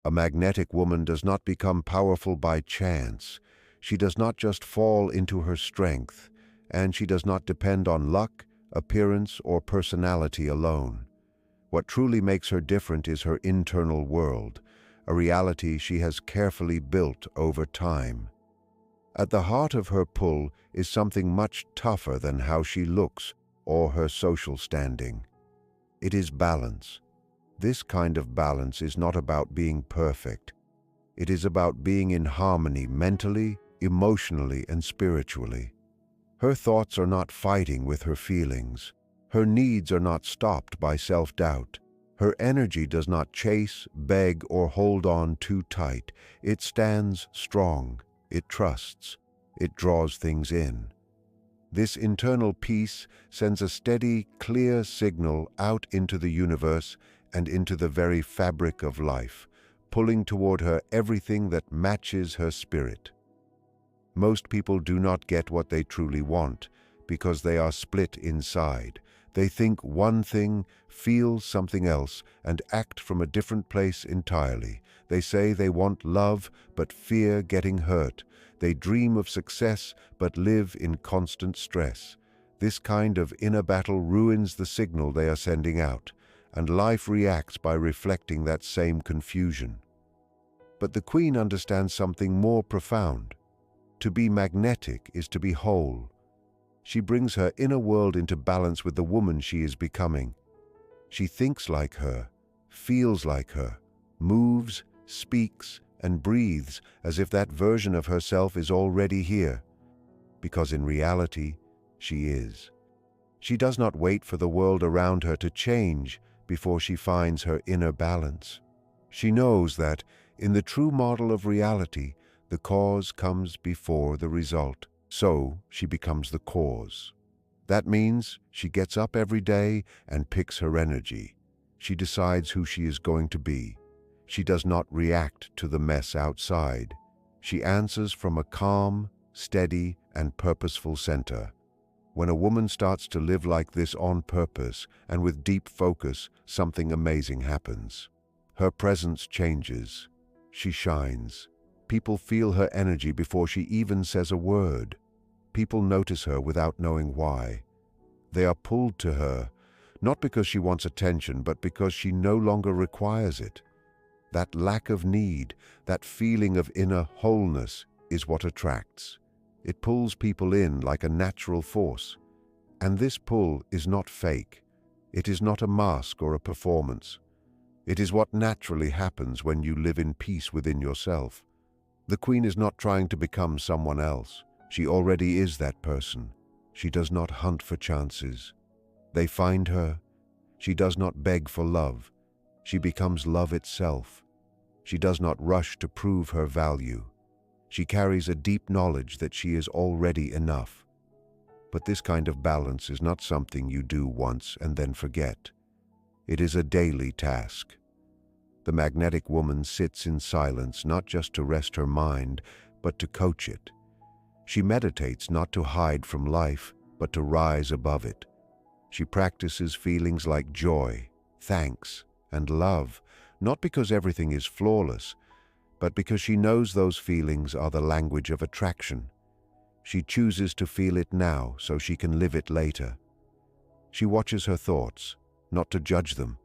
A magnetic woman does not become powerful by chance. She does not just fall into her strength, and she does not depend on luck, appearance, or personality alone. What truly makes her different is her internal world, a reality she has carefully built over time. At the heart of her pull is something much tougher than how she looks or her social standing. It is balance. This kind of balance is not about being perfect. It is about being in harmony mentally, emotionally, and spiritually. Her thoughts are not fighting with her feelings. Her needs are not stopped by self-doubt. Her energy does not chase, beg, or hold on too tight. It stands strong. It trusts. It draws things in. This internal peace sends a steady, clear signal out into the universe and into the very fabric of life, pulling toward her everything that matches her spirit. Most people do not get what they truly want because they are split inside. They think one thing, feel something else, and act from a different place entirely. They say they want love, but fear getting hurt. They dream of success, but live in constant stress. This kind of inner battle ruins the signal they are sending out, and life reacts by reflecting that same confusion. But the Queen understands something more profound. To be magnetic is to be whole. She brings her inner world into balance with the woman she is becoming. She thinks like her, feels like her, moves, speaks, and breathes as if that version of herself is already here, because in reality, she is. She does not wait for the world around her to change before she finds her inner balance. She knows that, in the true model of reality, the cause comes before the result. So she becomes the cause. That means she gets up every day and picks her energy. She decides who she is going to be. She does not react to the mess outside. She answers from a calm, steady, and purposeful center. When a woman starts to live like this on purpose and with deep focus, something amazing happens. Her presence changes. She shines. People feel her energy before she even says a word. People notice her without knowing why. They are pulled to her, not because she wants attention, but because she no longer requires it. That lack of need, that feeling of inner wholeness, is what attracts. It pulls people in like a natural force. And this pull is not fake. It is not a mask or a performance. It is what naturally happens when you live in peace within yourself. The Queen is not trying to become someone else. She already is that person. She does not hunt for chances. They find her. She does not beg for love. She becomes love itself. She does not rush to prove her value. She carries a deep knowledge that she is already enough. But this kind of balance is not something you do once and then forget. It is a daily task. The magnetic woman sits in silence not just to rest her mind, but to coach it. She meditates not to hide from life, but to rise above it. She practices feelings like joy, thanks, and love, not because everything is flawless, but because she knows those feelings are the language of attraction. She chooses to feel it now so she can live it later. She watches her thoughts, not to judge them,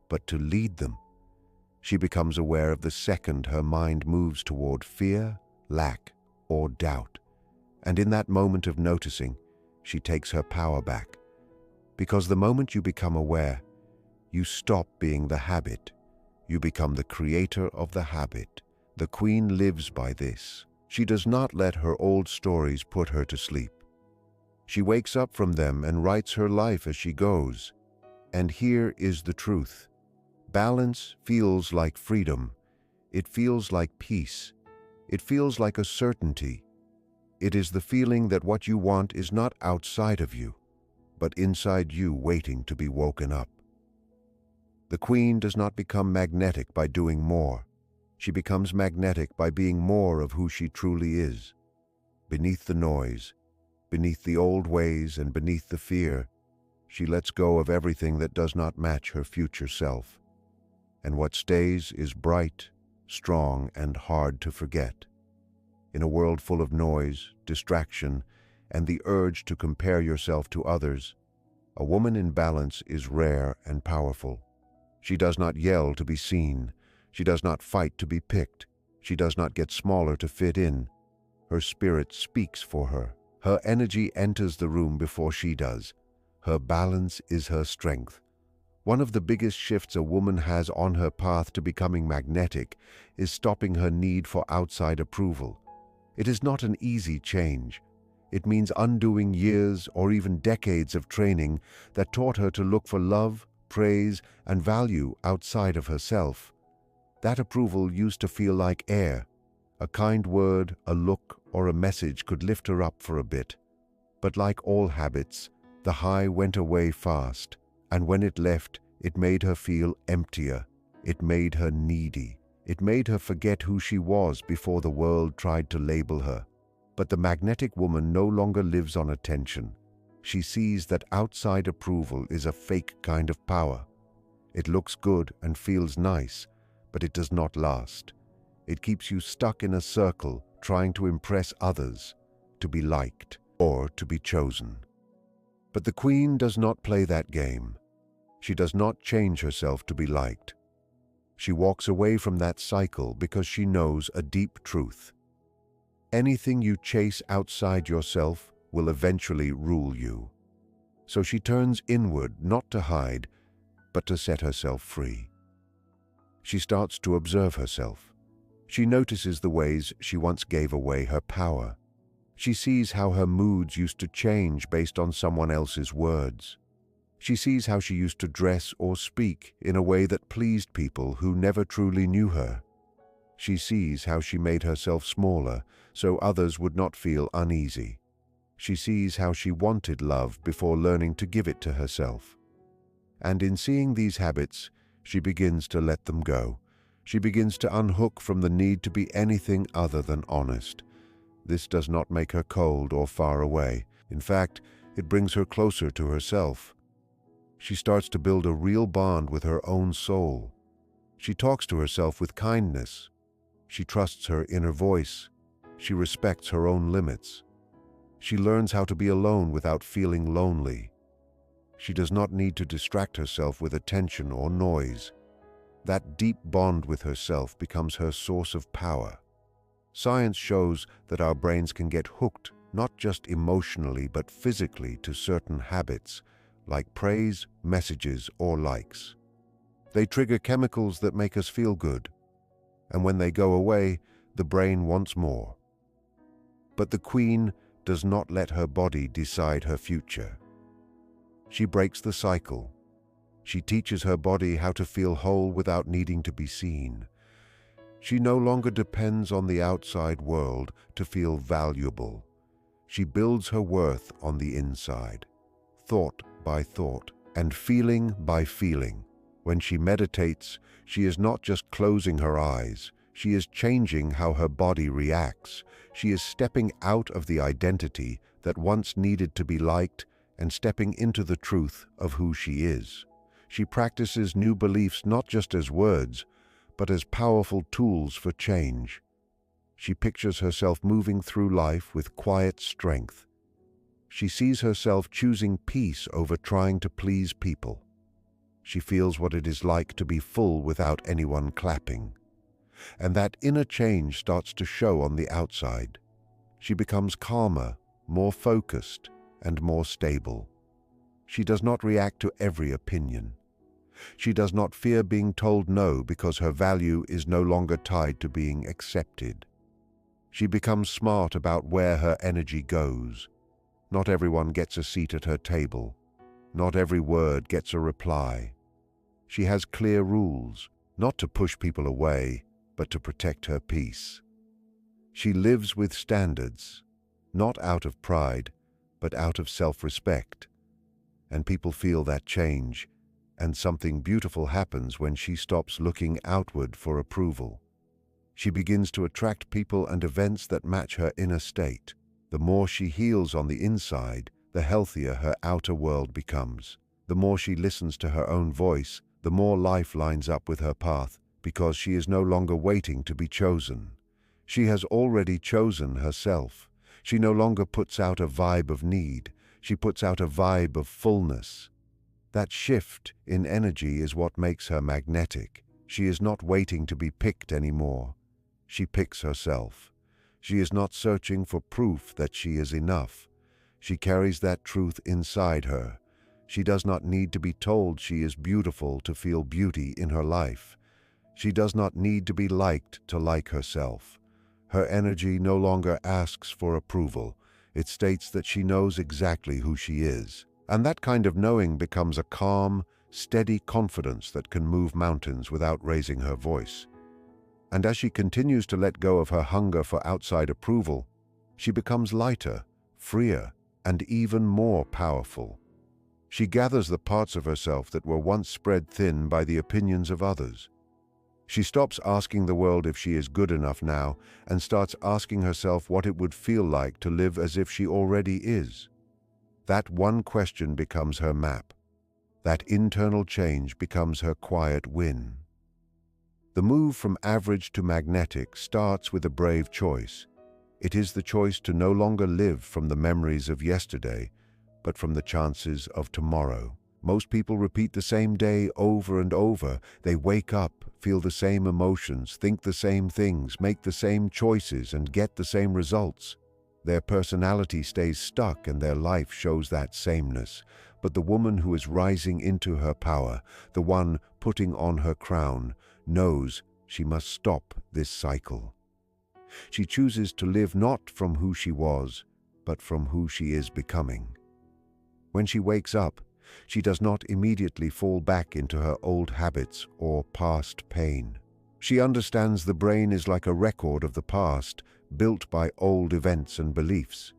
but to lead them. She becomes aware of the second her mind moves toward fear, lack, or doubt. And in that moment of noticing, she takes her power back. Because the moment you become aware, you stop being the habit. You become the creator of the habit. The Queen lives by this. She does not let her old stories put her to sleep. She wakes up from them and writes her life as she goes. And here is the truth. Balance feels like freedom. It feels like peace. It feels like a certainty. It is the feeling that what you want is not outside of you, but inside you waiting to be woken up. The Queen does not become magnetic by doing more. She becomes magnetic by being more of who she truly is. Beneath the noise, beneath the old ways and beneath the fear, she lets go of everything that does not match her future self. And what stays is bright, strong, and hard to forget. In a world full of noise, distraction, and the urge to compare yourself to others, a woman in balance is rare and powerful. She does not yell to be seen. She does not fight to be picked. She does not get smaller to fit in. Her spirit speaks for her. Her energy enters the room before she does. Her balance is her strength. One of the biggest shifts a woman has on her path to becoming magnetic is stopping her need for outside approval. It is not an easy change. It means undoing years or even decades of training that taught her to look for love, praise, and value outside of herself. That approval used to feel like air. A kind word, a look, or a message could lift her up for a bit. But like all habits, the high went away fast, and when it left, it made her feel emptier. It made her needy. It made her forget who she was before the world tried to label her. But the magnetic woman no longer lives on attention. She sees that outside approval is a fake kind of power. It looks good and feels nice, but it does not last. It keeps you stuck in a circle trying to impress others, to be liked, or to be chosen. But the Queen does not play that game. She does not change herself to be liked. She walks away from that cycle because she knows a deep truth. Anything you chase outside yourself will eventually rule you. So she turns inward not to hide, but to set herself free. She starts to observe herself. She notices the ways she once gave away her power. She sees how her moods used to change based on someone else's words. She sees how she used to dress or speak in a way that pleased people who never truly knew her. She sees how she made herself smaller so others would not feel uneasy. She sees how she wanted love before learning to give it to herself. And in seeing these habits, she begins to let them go. She begins to unhook from the need to be anything other than honest. This does not make her cold or far away. In fact, it brings her closer to herself. She starts to build a real bond with her own soul. She talks to herself with kindness. She trusts her inner voice. She respects her own limits. She learns how to be alone without feeling lonely. She does not need to distract herself with attention or noise. That deep bond with herself becomes her source of power. Science shows that our brains can get hooked not just emotionally but physically to certain habits, like praise, messages, or likes. They trigger chemicals that make us feel good, and when they go away, the brain wants more. But the Queen does not let her body decide her future. She breaks the cycle. She teaches her body how to feel whole without needing to be seen. She no longer depends on the outside world to feel valuable. She builds her worth on the inside, thought by thought, and feeling by feeling. When she meditates, she is not just closing her eyes. She is changing how her body reacts. She is stepping out of the identity that once needed to be liked and stepping into the truth of who she is. She practices new beliefs not just as words, but as powerful tools for change. She pictures herself moving through life with quiet strength. She sees herself choosing peace over trying to please people. She feels what it is like to be full without anyone clapping. And that inner change starts to show on the outside. She becomes calmer, more focused, and more stable. She does not react to every opinion. She does not fear being told no because her value is no longer tied to being accepted. She becomes smart about where her energy goes. Not everyone gets a seat at her table. Not every word gets a reply. She has clear rules, not to push people away, but to protect her peace. She lives with standards, not out of pride, but out of self-respect. And people feel that change, and something beautiful happens when she stops looking outward for approval. She begins to attract people and events that match her inner state. The more she heals on the inside, the healthier her outer world becomes. The more she listens to her own voice, the more life lines up with her path, because she is no longer waiting to be chosen. She has already chosen herself. She no longer puts out a vibe of need, she puts out a vibe of fullness. That shift in energy is what makes her magnetic. She is not waiting to be picked anymore. She picks herself. She is not searching for proof that she is enough. She carries that truth inside her. She does not need to be told she is beautiful to feel beauty in her life. She does not need to be liked to like herself. Her energy no longer asks for approval. It states that she knows exactly who she is. And that kind of knowing becomes a calm, steady confidence that can move mountains without raising her voice. And as she continues to let go of her hunger for outside approval, she becomes lighter, freer, and even more powerful. She gathers the parts of herself that were once spread thin by the opinions of others. She stops asking the world if she is good enough now and starts asking herself what it would feel like to live as if she already is. That one question becomes her map. That internal change becomes her quiet win. The move from average to magnetic starts with a brave choice. It is the choice to no longer live from the memories of yesterday, but from the chances of tomorrow. Most people repeat the same day over and over. They wake up, feel the same emotions, think the same things, make the same choices, and get the same results. Their personality stays stuck and their life shows that sameness. But the woman who is rising into her power, the one putting on her crown, knows she must stop this cycle. She chooses to live not from who she was, but from who she is becoming. When she wakes up, she does not immediately fall back into her old habits or past pain. She understands the brain is like a record of the past, built by old events and beliefs.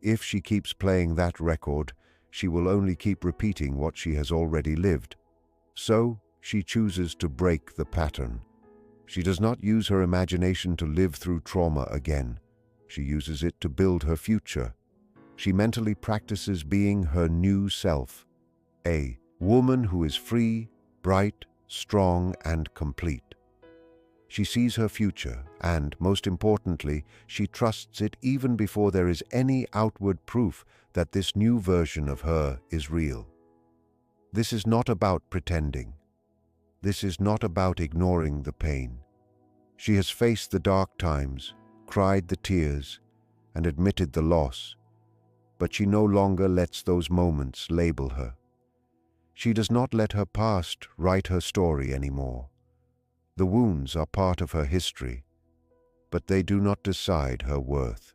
If she keeps playing that record, she will only keep repeating what she has already lived. So, she chooses to break the pattern. She does not use her imagination to live through trauma again. She uses it to build her future. She mentally practices being her new self, a woman who is free, bright, strong, and complete. She sees her future, and, most importantly, she trusts it even before there is any outward proof that this new version of her is real. This is not about pretending. This is not about ignoring the pain. She has faced the dark times, cried the tears, and admitted the loss, but she no longer lets those moments label her. She does not let her past write her story anymore. The wounds are part of her history, but they do not decide her worth.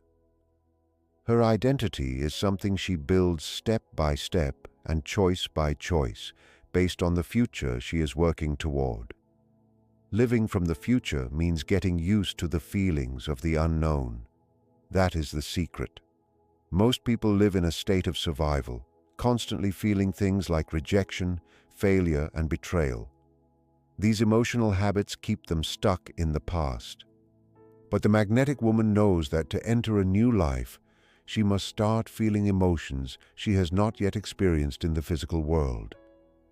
Her identity is something she builds step by step and choice by choice, based on the future she is working toward. Living from the future means getting used to the feelings of the unknown. That is the secret. Most people live in a state of survival, constantly feeling things like rejection, failure, and betrayal. These emotional habits keep them stuck in the past. But the magnetic woman knows that to enter a new life, she must start feeling emotions she has not yet experienced in the physical world.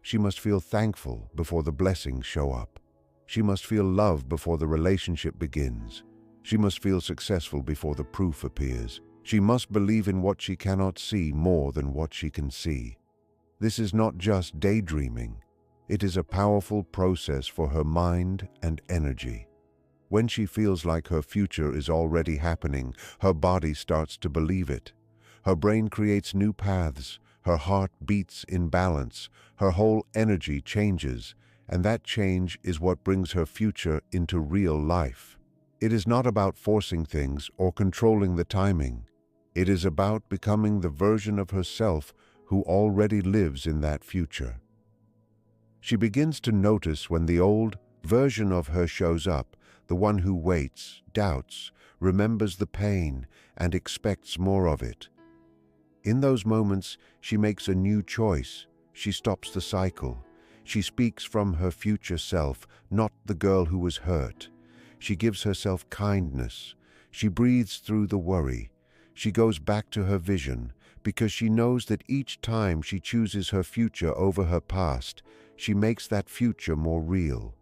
She must feel thankful before the blessings show up. She must feel love before the relationship begins. She must feel successful before the proof appears. She must believe in what she cannot see more than what she can see. This is not just daydreaming. It is a powerful process for her mind and energy. When she feels like her future is already happening, her body starts to believe it. Her brain creates new paths, her heart beats in balance, her whole energy changes, and that change is what brings her future into real life. It is not about forcing things or controlling the timing. It is about becoming the version of herself who already lives in that future. She begins to notice when the old version of her shows up, the one who waits, doubts, remembers the pain, and expects more of it. In those moments, she makes a new choice. She stops the cycle. She speaks from her future self, not the girl who was hurt. She gives herself kindness. She breathes through the worry. She goes back to her vision, because she knows that each time she chooses her future over her past, she makes that future more real.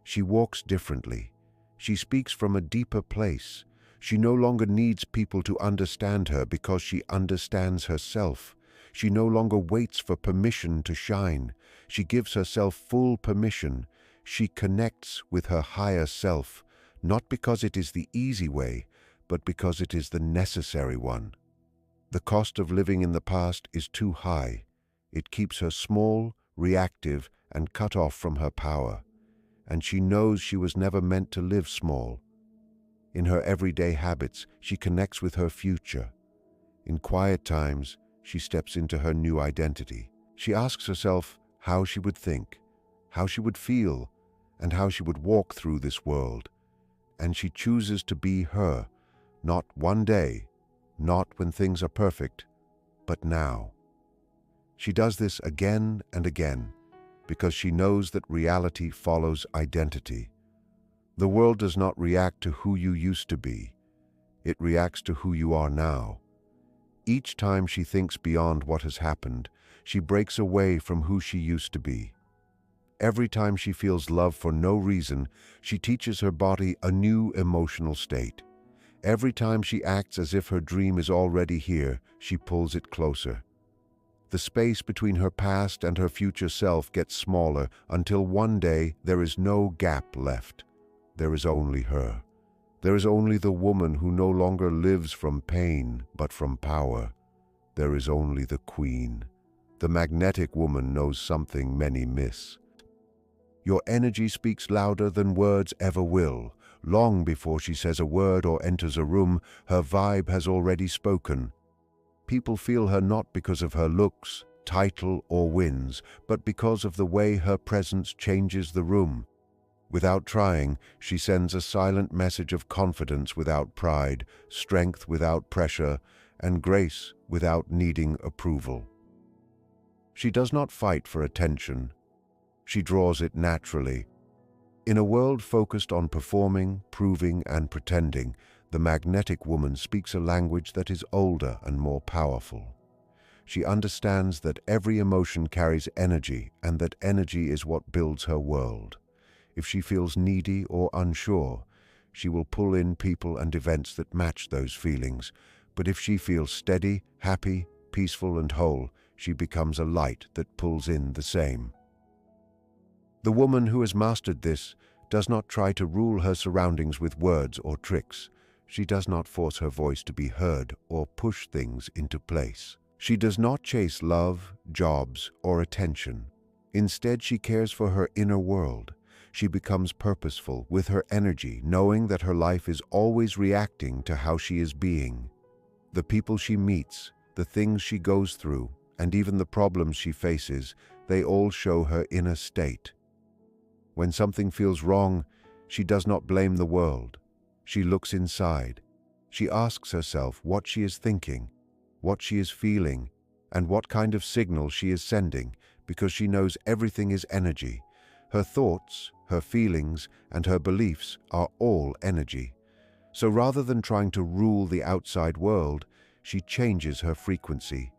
She walks differently. She speaks from a deeper place. She no longer needs people to understand her because she understands herself. She no longer waits for permission to shine. She gives herself full permission. She connects with her higher self, not because it is the easy way, but because it is the necessary one. The cost of living in the past is too high. It keeps her small, reactive, and cut off from her power. And she knows she was never meant to live small. In her everyday habits, she connects with her future. In quiet times, she steps into her new identity. She asks herself how she would think, how she would feel, and how she would walk through this world. And she chooses to be her, not one day, not when things are perfect, but now. She does this again and again, because she knows that reality follows identity. The world does not react to who you used to be. It reacts to who you are now. Each time she thinks beyond what has happened, she breaks away from who she used to be. Every time she feels love for no reason, she teaches her body a new emotional state. Every time she acts as if her dream is already here, she pulls it closer. The space between her past and her future self gets smaller until one day there is no gap left. There is only her. There is only the woman who no longer lives from pain, but from power. There is only the queen. The magnetic woman knows something many miss. Your energy speaks louder than words ever will. Long before she says a word or enters a room, her vibe has already spoken. People feel her not because of her looks, title, or wins, but because of the way her presence changes the room. Without trying, she sends a silent message of confidence without pride, strength without pressure, and grace without needing approval. She does not fight for attention. She draws it naturally. In a world focused on performing, proving, and pretending, the magnetic woman speaks a language that is older and more powerful. She understands that every emotion carries energy and that energy is what builds her world. If she feels needy or unsure, she will pull in people and events that match those feelings. But if she feels steady, happy, peaceful, and whole, she becomes a light that pulls in the same. The woman who has mastered this does not try to rule her surroundings with words or tricks. She does not force her voice to be heard or push things into place. She does not chase love, jobs, or attention. Instead, she cares for her inner world. She becomes purposeful with her energy, knowing that her life is always reacting to how she is being. The people she meets, the things she goes through, and even the problems she faces, they all show her inner state. When something feels wrong, she does not blame the world. She looks inside. She asks herself what she is thinking, what she is feeling, and what kind of signal she is sending, because she knows everything is energy. Her thoughts, her feelings, and her beliefs are all energy. So rather than trying to rule the outside world, she changes her frequency.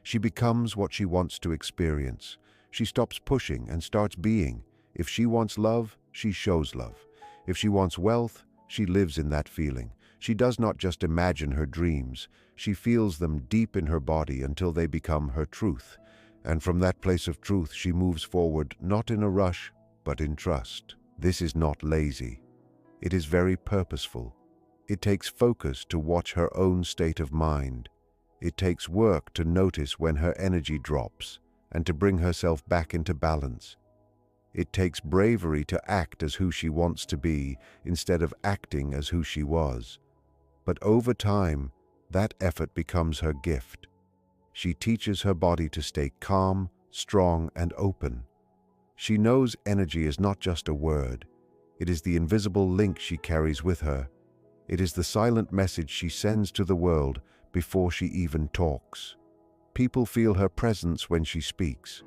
She becomes what she wants to experience. She stops pushing and starts being. If she wants love, she shows love. If she wants wealth, she lives in that feeling. She does not just imagine her dreams. She feels them deep in her body until they become her truth. And from that place of truth, she moves forward, not in a rush, but in trust. This is not lazy. It is very purposeful. It takes focus to watch her own state of mind. It takes work to notice when her energy drops and to bring herself back into balance. It takes bravery to act as who she wants to be instead of acting as who she was. But over time, that effort becomes her gift. She teaches her body to stay calm, strong, and open. She knows energy is not just a word. It is the invisible link she carries with her. It is the silent message she sends to the world before she even talks. People feel her presence when she speaks.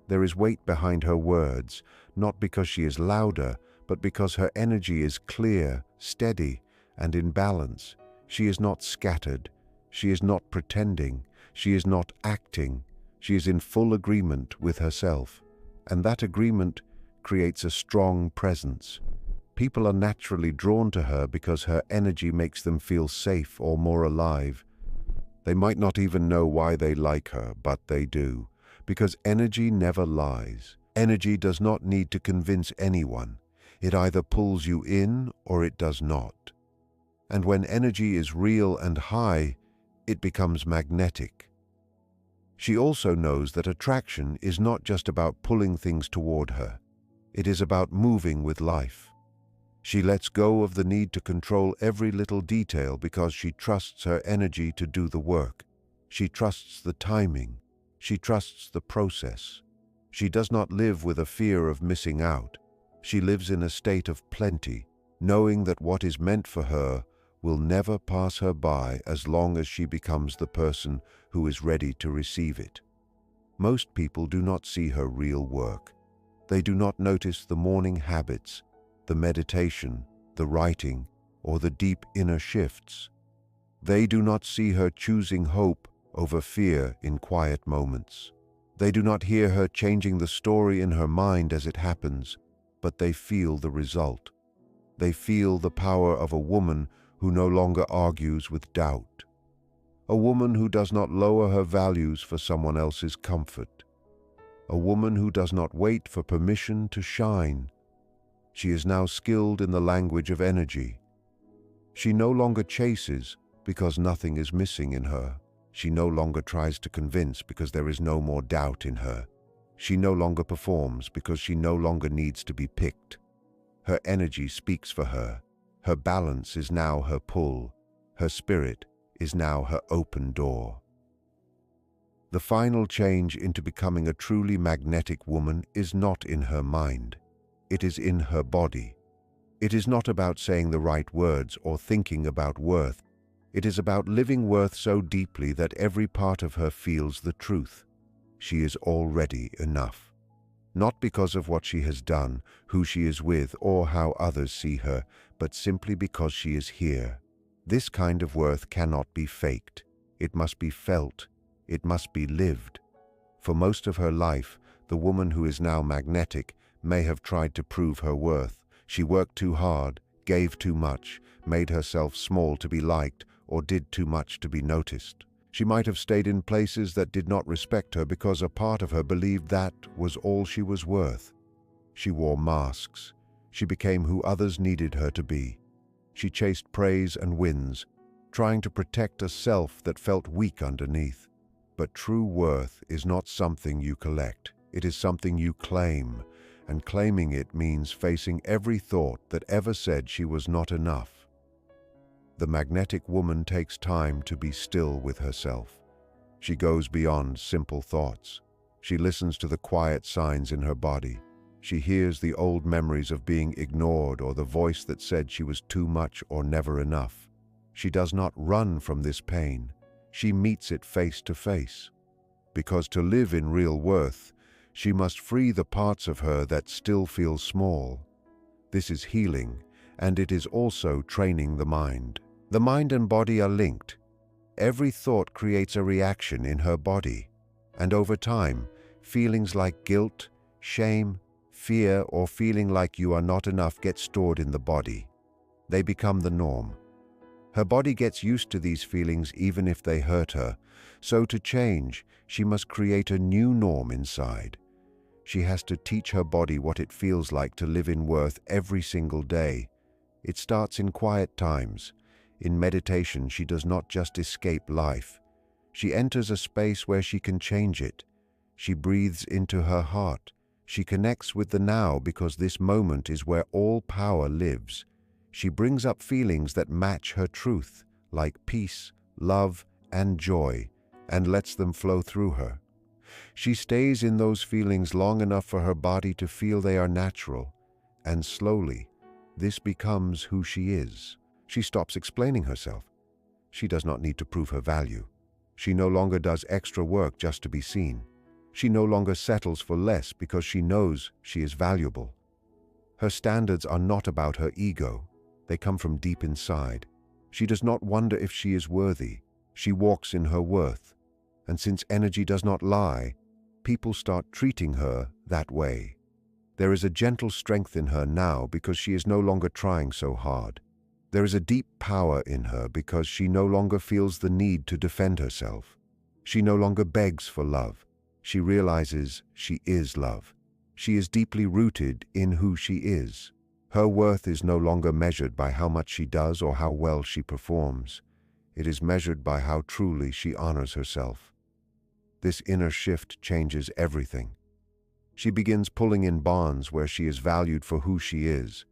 There is weight behind her words, not because she is louder, but because her energy is clear, steady, and in balance. She is not scattered. She is not pretending. She is not acting. She is in full agreement with herself. And that agreement creates a strong presence. People are naturally drawn to her because her energy makes them feel safe or more alive. They might not even know why they like her, but they do, because energy never lies. Energy does not need to convince anyone. It either pulls you in or it does not. And when energy is real and high, it becomes magnetic. She also knows that attraction is not just about pulling things toward her. It is about moving with life. She lets go of the need to control every little detail because she trusts her energy to do the work. She trusts the timing. She trusts the process. She does not live with a fear of missing out. She lives in a state of plenty, knowing that what is meant for her will never pass her by as long as she becomes the person who is ready to receive it. Most people do not see her real work. They do not notice the morning habits, the meditation, the writing, or the deep inner shifts. They do not see her choosing hope over fear in quiet moments. They do not hear her changing the story in her mind as it happens, but they feel the result. They feel the power of a woman who no longer argues with doubt. A woman who does not lower her values for someone else's comfort. A woman who does not wait for permission to shine. She is now skilled in the language of energy. She no longer chases because nothing is missing in her. She no longer tries to convince because there is no more doubt in her. She no longer performs because she no longer needs to be picked. Her energy speaks for her. Her balance is now her pull. Her spirit is now her open door. The final change into becoming a truly magnetic woman is not in her mind. It is in her body. It is not about saying the right words or thinking about worth. It is about living worth so deeply that every part of her feels the truth. She is already enough. Not because of what she has done, who she is with, or how others see her, but simply because she is here. This kind of worth cannot be faked. It must be felt. It must be lived. For most of her life, the woman who is now magnetic may have tried to prove her worth. She worked too hard, gave too much, made herself small to be liked, or did too much to be noticed. She might have stayed in places that did not respect her because a part of her believed that was all she was worth. She wore masks. She became who others needed her to be. She chased praise and wins, trying to protect a self that felt weak underneath. But true worth is not something you collect. It is something you claim, and claiming it means facing every thought that ever said she was not enough. The magnetic woman takes time to be still with herself. She goes beyond simple thoughts. She listens to the quiet signs in her body. She hears the old memories of being ignored or the voice that said she was too much or never enough. She does not run from this pain. She meets it face to face. Because to live in real worth, she must free the parts of her that still feel small. This is healing, and it is also training the mind. The mind and body are linked. Every thought creates a reaction in her body, and over time, feelings like guilt, shame, fear, or feeling like you are not enough get stored in the body. They become the norm. Her body gets used to these feelings even if they hurt her, so to change, she must create a new norm inside. She has to teach her body what it feels like to live in worth every single day. It starts in quiet times. In meditation, she does not just escape life. She enters a space where she can change it. She breathes into her heart. She connects with the now because this moment is where all power lives. She brings up feelings that match her truth, like peace, love, and joy, and lets them flow through her. She stays in those feelings long enough for her body to feel they are natural, and slowly, this becomes who she is. She stops explaining herself. She does not need to prove her value. She no longer does extra work just to be seen. She no longer settles for less because she knows she is valuable. Her standards are not about her ego. They come from deep inside. She does not wonder if she is worthy. She walks in her worth. And since energy does not lie, people start treating her that way. There is a gentle strength in her now because she is no longer trying so hard. There is a deep power in her because she no longer feels the need to defend herself. She no longer begs for love. She realizes she is love. She is deeply rooted in who she is. Her worth is no longer measured by how much she does or how well she performs. It is measured by how truly she honors herself. This inner shift changes everything. She begins pulling in bonds where she is valued for who she is,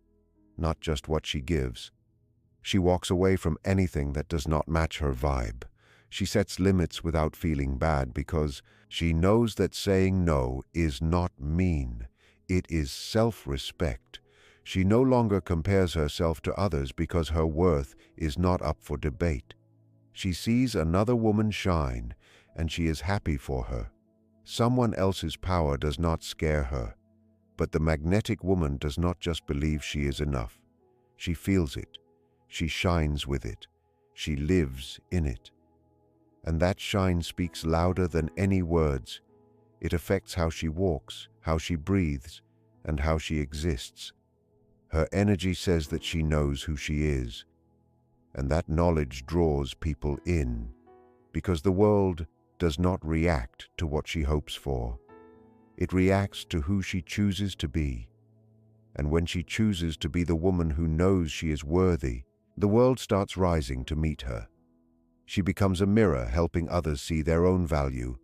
not just what she gives. She walks away from anything that does not match her vibe. She sets limits without feeling bad because she knows that saying no is not mean. It is self-respect. She no longer compares herself to others because her worth is not up for debate. She sees another woman shine, and she is happy for her. Someone else's power does not scare her, but the magnetic woman does not just believe she is enough. She feels it. She shines with it. She lives in it. And that shine speaks louder than any words. It affects how she walks, how she breathes, and how she exists. Her energy says that she knows who she is, and that knowledge draws people in, because the world does not react to what she hopes for. It reacts to who she chooses to be. And when she chooses to be the woman who knows she is worthy, the world starts rising to meet her. She becomes a mirror helping others see their own value.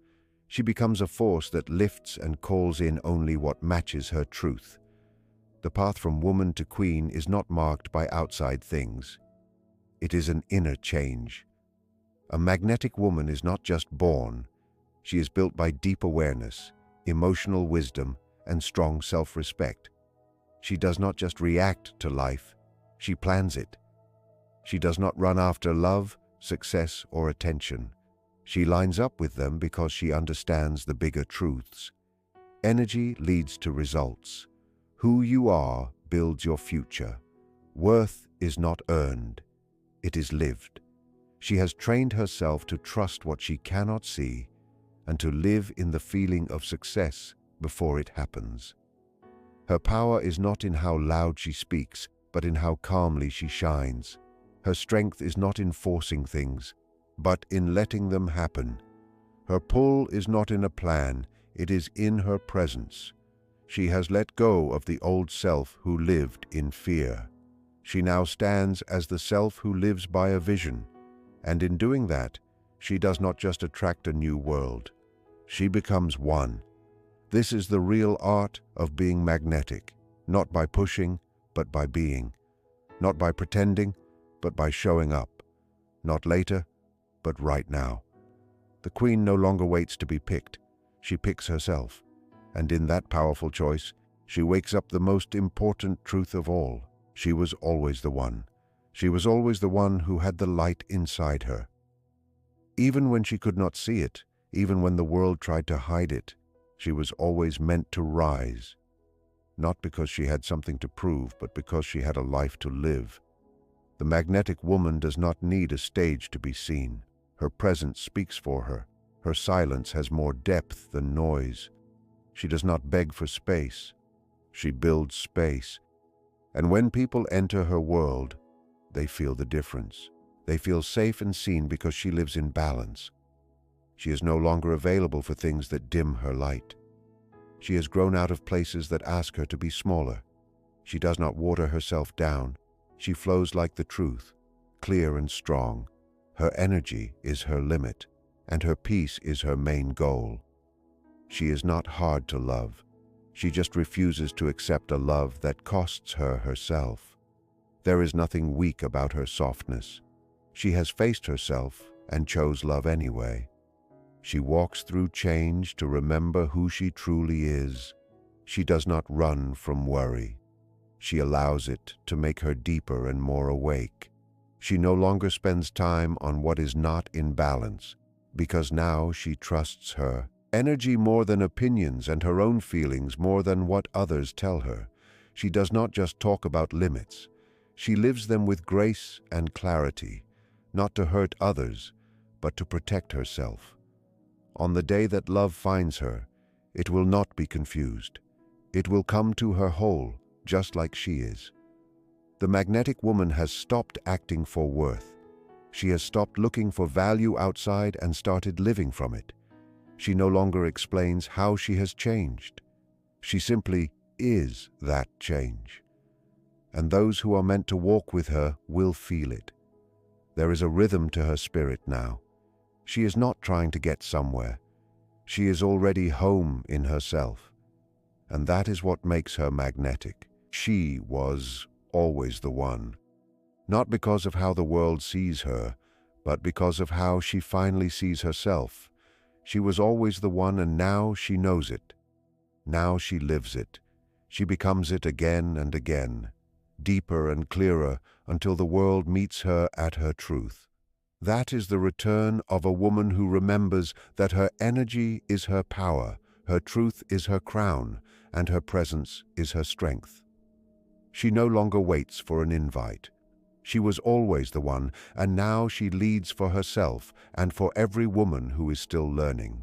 She becomes a force that lifts and calls in only what matches her truth. The path from woman to queen is not marked by outside things. It is an inner change. A magnetic woman is not just born. She is built by deep awareness, emotional wisdom, and strong self-respect. She does not just react to life, she plans it. She does not run after love, success, or attention. She lines up with them because she understands the bigger truths. Energy leads to results. Who you are builds your future. Worth is not earned, it is lived. She has trained herself to trust what she cannot see and to live in the feeling of success before it happens. Her power is not in how loud she speaks, but in how calmly she shines. Her strength is not in forcing things, but in letting them happen. Her pull is not in a plan, it is in her presence. She has let go of the old self who lived in fear. She now stands as the self who lives by a vision, and in doing that, she does not just attract a new world. She becomes one. This is the real art of being magnetic, not by pushing, but by being. Not by pretending, but by showing up. Not later, but right now. The queen no longer waits to be picked. She picks herself. And in that powerful choice, she wakes up the most important truth of all. She was always the one. She was always the one who had the light inside her. Even when she could not see it, even when the world tried to hide it, she was always meant to rise. Not because she had something to prove, but because she had a life to live. The magnetic woman does not need a stage to be seen. Her presence speaks for her. Her silence has more depth than noise. She does not beg for space. She builds space. And when people enter her world, they feel the difference. They feel safe and seen because she lives in balance. She is no longer available for things that dim her light. She has grown out of places that ask her to be smaller. She does not water herself down. She flows like the truth, clear and strong. Her energy is her limit, and her peace is her main goal. She is not hard to love. She just refuses to accept a love that costs her herself. There is nothing weak about her softness. She has faced herself and chose love anyway. She walks through change to remember who she truly is. She does not run from worry. She allows it to make her deeper and more awake. She no longer spends time on what is not in balance, because now she trusts her energy more than opinions and her own feelings more than what others tell her. She does not just talk about limits. She lives them with grace and clarity, not to hurt others, but to protect herself. On the day that love finds her, it will not be confused. It will come to her whole, just like she is. The magnetic woman has stopped acting for worth. She has stopped looking for value outside and started living from it. She no longer explains how she has changed. She simply is that change. And those who are meant to walk with her will feel it. There is a rhythm to her spirit now. She is not trying to get somewhere. She is already home in herself. And that is what makes her magnetic. She was always the one. Not because of how the world sees her, but because of how she finally sees herself. She was always the one, and now she knows it. Now she lives it. She becomes it again and again, deeper and clearer, until the world meets her at her truth. That is the return of a woman who remembers that her energy is her power, her truth is her crown, and her presence is her strength. She no longer waits for an invite. She was always the one, and now she leads for herself and for every woman who is still learning.